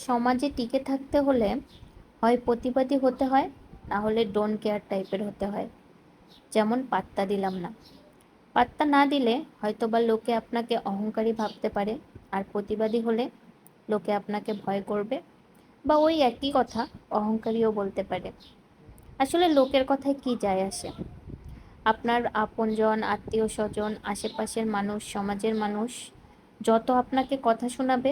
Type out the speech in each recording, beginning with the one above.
সমাজে টিকে থাকতে হলে হয় প্রতিবাদী হতে হয়, না হলে ডোন্ট কেয়ার টাইপের হতে হয়। যেমন পাত্তা দিলাম না। পাত্তা না দিলে হয়তোবা লোকে আপনাকে অহংকারী ভাবতে পারে, আর প্রতিবাদী হলে লোকে আপনাকে ভয় করবে, বা ওই একই কথা অহংকারীও বলতে পারে। আসলে লোকের কথায় কি যায় আসে? আপনার আপনজন, আত্মীয় স্বজন, আশেপাশের মানুষ, সমাজের মানুষ যত আপনাকে কথা শোনাবে,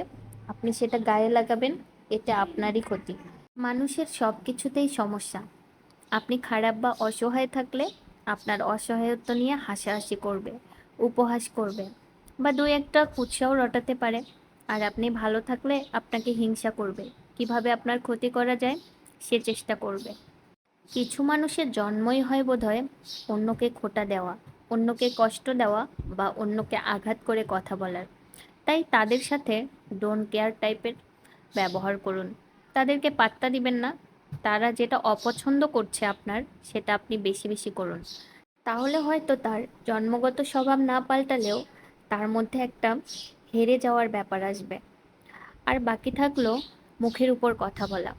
আপনি সেটা গায়ে লাগাবেন, এতে আপনারই ক্ষতি। মানুষের সব কিছুতেই সমস্যা। আপনি খারাপ বা অসহায় থাকলে আপনার অসহায়ত্ব নিয়ে হাসাহাসি করবে, উপহাস করবে, বা দুই একটা কুৎসাও রটাতে পারে। আর আপনি ভালো থাকলে আপনাকে হিংসা করবে, কিভাবে আপনার ক্ষতি করা যায় সে চেষ্টা করবে। কিছু মানুষের জন্মই হয় বোধহয় অন্যকে খোঁটা দেওয়া, অন্যকে কষ্ট দেওয়া, বা অন্যকে আঘাত করে কথা বলার। তাই তাদের সাথে ডোন্ট কেয়ার টাইপের ব্যবহার করুন। তাদেরকে পাত্তা দিবেন না। তারা যেটা অপছন্দ করছে আপনার, সেটা আপনি বেশি বেশি করুন। তাহলে হয়তো তার জন্মগত স্বভাব না পাল্টালেও তার মধ্যে একটা হেরে যাওয়ার ব্যাপার আসবে। আর বাকি থাকলো মুখের উপর কথা বলা।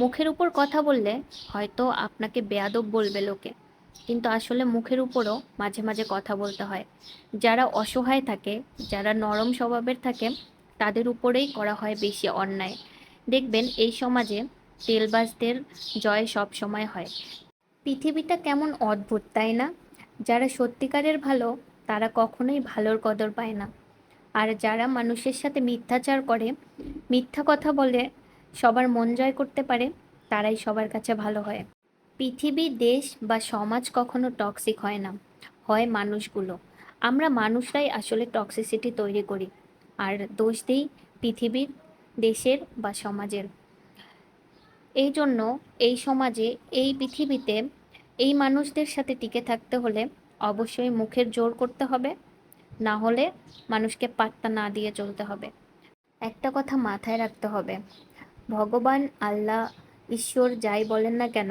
মুখের উপর কথা বললে হয়তো আপনাকে বেয়াদব বলবে লোকে, কিন্তু আসলে মুখের উপরও মাঝে মাঝে কথা বলতে হয়। যারা অসহায় থাকে, যারা নরম স্বভাবের থাকে, তাদের উপরেই করা হয় বেশি অন্যায়। দেখবেন এই সমাজে তেলবাজদের জয় সব সময় হয়। পৃথিবীটা কেমন অদ্ভুত, তাই না? যারা সত্যিকারের ভালো, তারা কখনোই ভালোর কদর পায় না। আর যারা মানুষের সাথে মিথ্যাচার করে, মিথ্যা কথা বলে সবার মন জয় করতে পারে, তারাই সবার কাছে ভালো হয়। পৃথিবী, দেশ বা সমাজ কখনো টক্সিক হয় না, হয় মানুষগুলো। আমরা মানুষরাই আসলে টক্সিসিটি তৈরি করি, আর দোষ দিই পৃথিবীর, দেশের বা সমাজের। এই জন্য এই সমাজে, এই পৃথিবীতে এই মানুষদের সাথে টিকে থাকতে হলে অবশ্যই মুখের জোর করতে হবে, না হলে মানুষকে পাত্তা না দিয়ে চলতে হবে। একটা কথা মাথায় রাখতে হবে, ভগবান, আল্লাহ, ঈশ্বর যাই বলেন না কেন,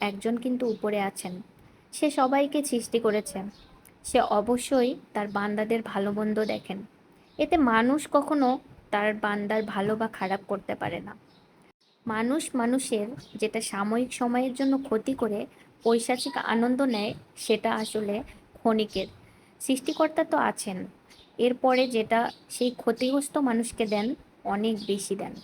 একজন কিন্তু উপরে আছেন। সে সবাইকে সৃষ্টি করেছে। সে অবশ্যই তার বান্দাদের ভালো মন্দ দেখেন। এতে মানুষ কখনো তার বান্দার ভালো বা খারাপ করতে পারে না। মানুষ মানুষের যেটা সাময়িক সময়ের জন্য ক্ষতি করে পৈশাচিক আনন্দ নেয়, সেটা আসলে ক্ষণিকের। সৃষ্টিকর্তা তো আছেন, এরপরে যেটা সেই ক্ষতিগ্রস্ত মানুষকে দেন, অনেক বেশি দেন।